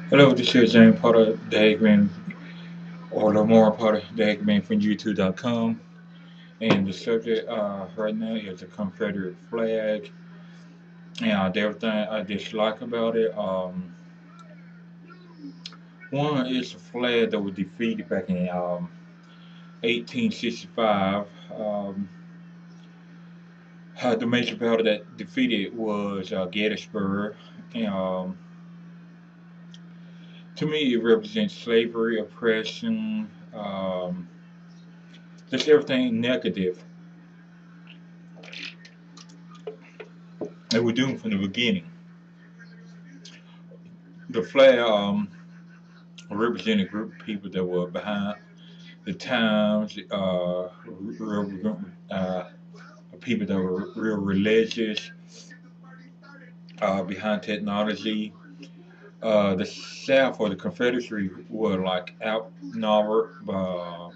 Hello, this is James Potter, the Eggman, or Lamar Potter, the Eggman from YouTube.com. And the subject right now is the Confederate flag. And everything I dislike about it. One is a flag that was defeated back in 1865. The major battle that defeated was Gettysburg. And to me, it represents slavery, oppression, just everything negative that we're doing from the beginning. The flag represented a group of people that were behind the times, people that were real religious, behind technology. The South or the Confederacy were like outnumbered by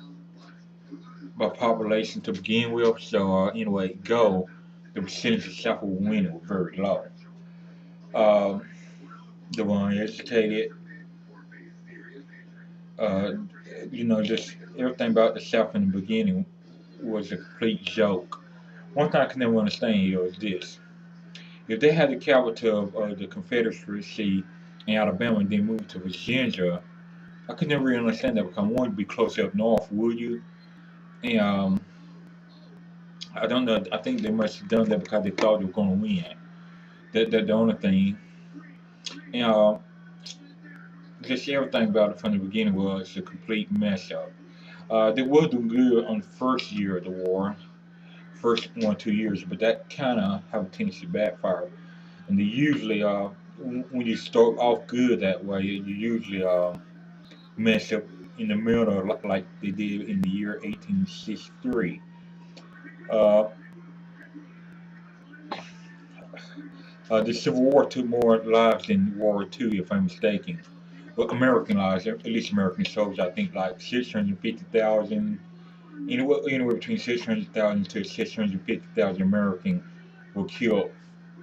population to begin with. So anyway, the percentage of South would win was very low. Um, the one educated, uh, just everything about the South in the beginning was a complete joke. One thing I can never understand here is this. If they had the capital of the Confederacy in Alabama and then moved to Virginia, I could never really understand that because I wanted to be closer up north, would you? And I don't know. I think they must have done that because they thought they were going to win. That the only thing. And just everything about it from the beginning was a complete mess up. They were doing good on the first year of the war, first 1 2 years, but that kind of have a tendency to backfire. And they usually, when you start off good that way, you usually mess up in the middle, like they did in the year 1863. Uh, the Civil War took more lives than World War II, if I'm mistaken. Well, American lives, at least American soldiers, I think like 650,000, anywhere between 600,000 to 650,000 Americans were killed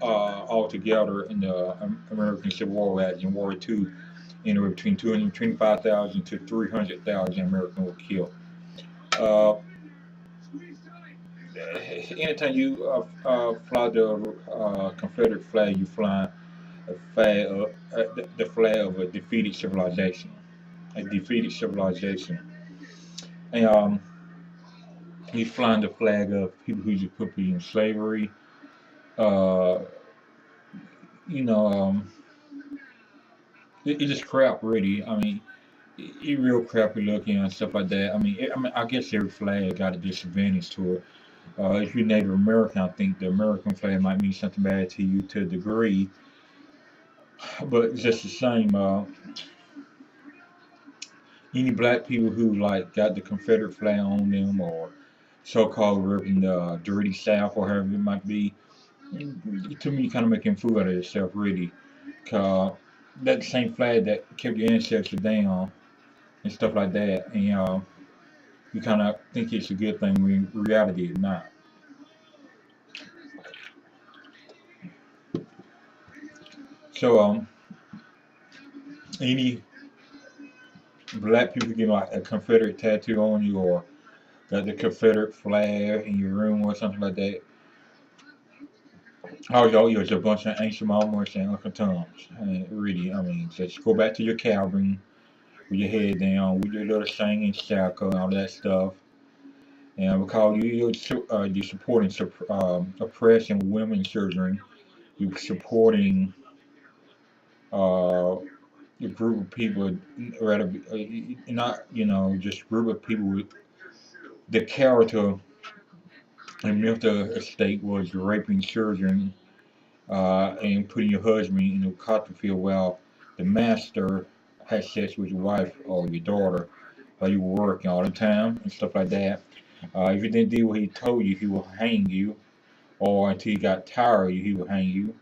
altogether in the American Civil War, as in World War II, anywhere between 225,000 to 300,000 Americans were killed. Uh, Anytime you fly the Confederate flag, you fly the flag of a defeated civilization, a defeated civilization, and you flying the flag of people who just put people in slavery. Uh, you know, it's just crap, really. I mean, it real crappy looking and stuff like that. I guess every flag got a disadvantage to it. If you're Native American, I think the American flag might mean something bad to you to a degree, but just the same. Any black people who like got the Confederate flag on them or so-called repping the dirty South or however it might be, to me, kind of making fool out of yourself, really. Cause that same flag that kept your ancestors down and stuff like that, and you kind of think it's a good thing when in reality it's not. So any black people get like a Confederate tattoo on you or got the Confederate flag in your room or something like that, oh, yo, you're just a bunch of ancient mamas and Uncle Toms. And really, just go back to your cabin with your head down, with your little singing shackle and all that stuff. And because you're supporting oppression of women and children, you're supporting uh, a group of people, rather, not, just group of people with the character and mental state was raping children and putting your husband in a cotton field while the master had sex with your wife or your daughter while you were working all the time and stuff like that. If you didn't do what he told you, he will hang you, or until you got tired of you, he will hang you.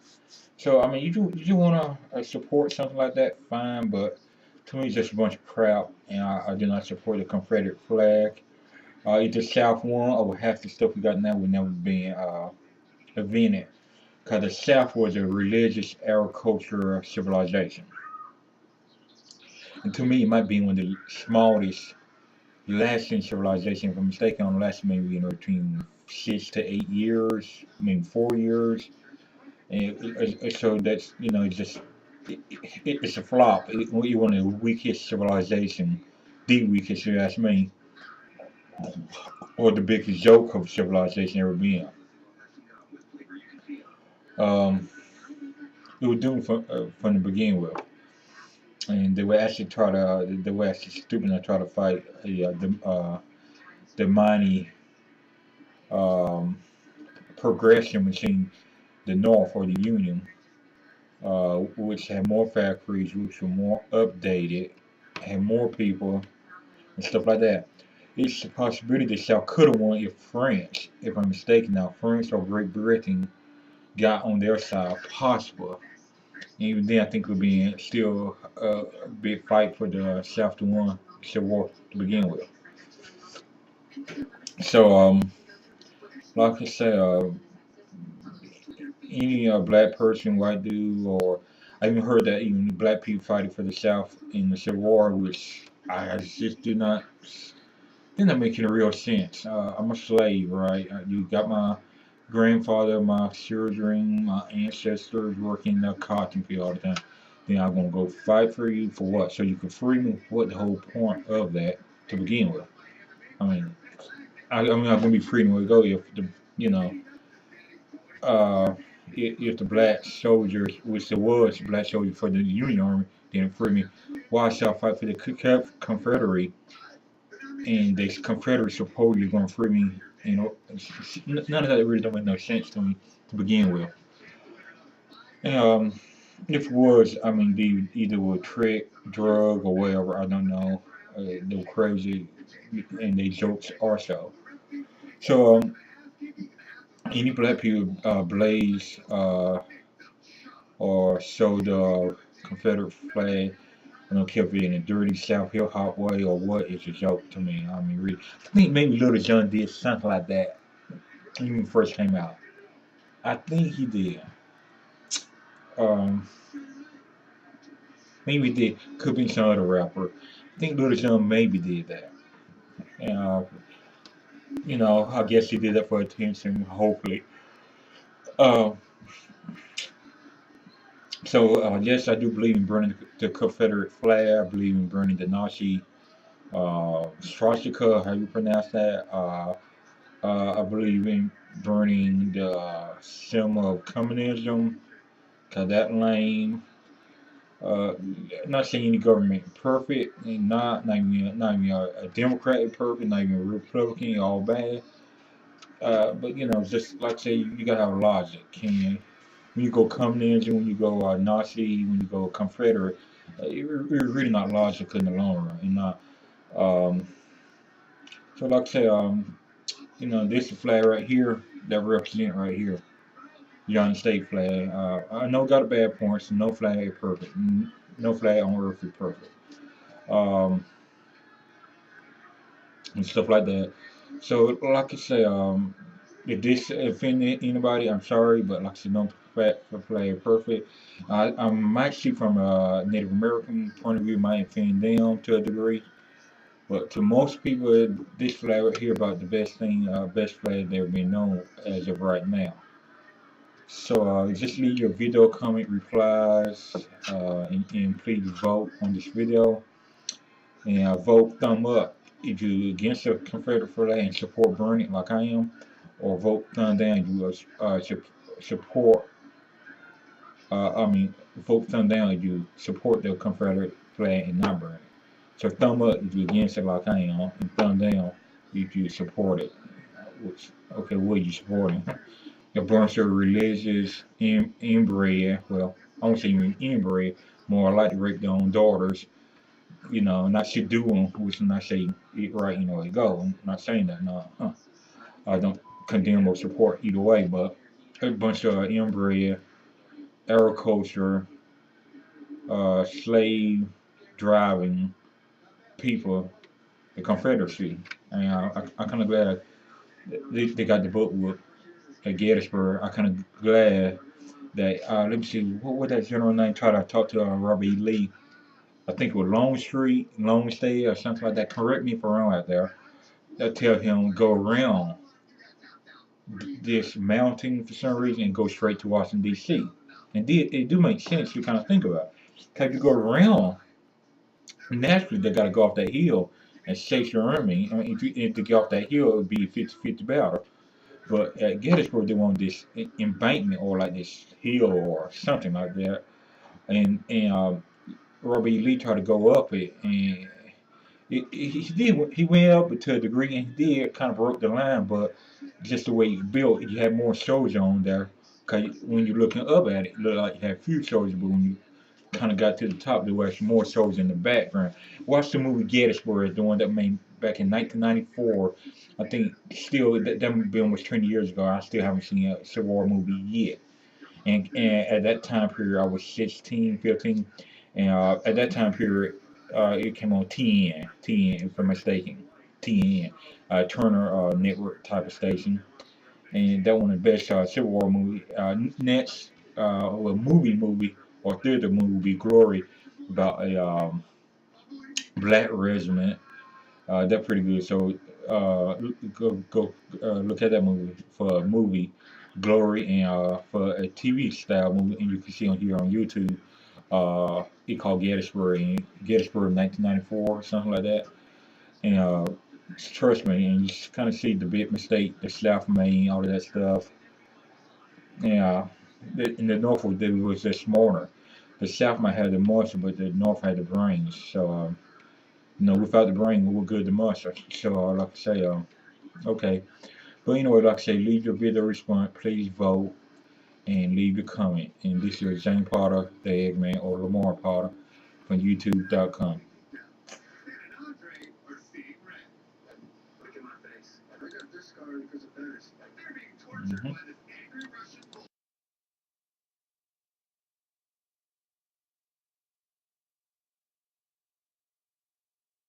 So you want to support something like that, fine, but to me, it's just a bunch of crap, and I do not support the Confederate flag. If the South won, over half the stuff we got now would never be invented because the South was a religious agricultural civilization. And to me, it might be one of the smallest lasting civilization. If I'm mistaken, on last maybe between 6 to 8 years, maybe 4 years. And so that's it's just it's a flop. You want the weakest civilization, the weakest, if you ask me, or the biggest joke of civilization ever been. Um, it was doomed from the beginning with, and they were actually they were actually stupid to try to fight the mighty um, progression between the North or the Union, which had more factories, which were more updated, had more people and stuff like that. It's a possibility that South could have won if France, if I'm mistaken now, France or Great Britain got on their side possible. And even then, I think it would be still a big fight for the South to win Civil War to begin with. So, like I said, any black person, white dude, or I even heard that even black people fighting for the South in the Civil War, which I just did not make any real sense. I'm a slave, right? You got my grandfather, my children, my ancestors working the cotton field all the time. Then I'm gonna go fight for you for what? So you can free me? What the whole point of that to begin with? I mean, I'm not gonna be free to go if the you know uh, if the black soldiers, which there was black soldiers for the Union Army, didn't free me, why should I fight for the Confederate? And the Confederate supposedly going to free me? None of that really don't make no sense to me to begin with. And, if it was, I mean, they either were trick, drug, or whatever, I don't know. They were crazy, and they jokes also. So, any black people blaze or show the Confederate flag. I don't care if it's in a dirty South Hill hot way or what. It's a joke to me. I mean, really, I think maybe Little John did something like that when he first came out. I think he did. Um, maybe he did. Could be some other rapper. I think Little John maybe did that. And, I guess he did that for attention, hopefully. Uh, so, yes, I do believe in burning the Confederate flag. I believe in burning the Nazi swastika, how you pronounce that? I believe in burning the symbol of communism, cause that lame. Uh, not saying any government perfect, and not even a Democrat perfect, not even a Republican, all bad. But just like I say, you gotta have logic. Can When you go communism, when you go Nazi, when you go Confederate, you're really not logical in the long run. And not um, so like I say, this flag right here that represent right here, United States flag. I know it got a bad points. No flag is perfect. No flag on earth is perfect. Um, and stuff like that. So, like I say, if this offended anybody, I'm sorry, but like I said, no flag is perfect. I'm actually from a Native American point of view, might offend them to a degree. But to most people, this flag right here about the best flag they've been known as of right now. So just leave your video, comment, replies, and please vote on this video. And vote thumb up if you're against the Confederate flag and support burning like I am, or vote thumb down if you support. I mean, vote thumb down if you support the Confederate flag and not burn it. So thumb up if you're against it like I am, and thumb down if you support it. Which okay, what are you supporting? A bunch of religious inbred, well, I won't say even inbred, more like to rape their own daughters, not should do them, which I'm not saying it right, it go. I'm not saying that, no. I don't condemn or support either way, but a bunch of inbred, agriculture, slave driving people, the Confederacy. And I'm kind of glad they got the book with at Gettysburg. I kind of glad that let me see what that general name tried to talk to Robert E. Lee. I think it was Longstay, or something like that. Correct me if I'm wrong out there. That tell him go around this mountain for some reason and go straight to Washington D.C. And it do make sense to kind of think about. Cause you go around, naturally they got to go off that hill and chase your army. I mean, if to get off that hill, it would be a 50-50 battle. But at Gettysburg, they want this embankment or like this hill or something like that. And Robert E. Lee tried to go up it, and he went up to a degree, and he did kind of broke the line, but just the way you built, you had more soldiers on there. Cause when you're looking up at it, it looked like you had few soldiers, but when you kind of got to the top, there was more soldiers in the background. Watch the movie Gettysburg, the one that made back in 1994. I think still that movie almost 20 years ago. I still haven't seen a Civil War movie yet. And at that time period, I was 16, 15, and at that time period, it came on TN, if I'm mistaken, TN, Turner Network type of station, and that one of the best Civil War movie. Next, well, movie or theater movie, Glory, about a black regiment. That's pretty good. So go look at that movie for a movie, Glory, and for a TV style movie, and you can see on here on YouTube. It called Gettysburg 1994, something like that. And trust me, and you kind of see the big mistake, the South Main, all of that stuff. Yeah, in the North was just smaller. The South might have the muscle, but the North had the brains. So, without the brain, we're good to muscle. So, like I say, okay. But anyway, like I say, leave your video response, please vote, and leave your comment. And this is Zane Potter, the Eggman, or Lamar Potter from YouTube.com. Mhm.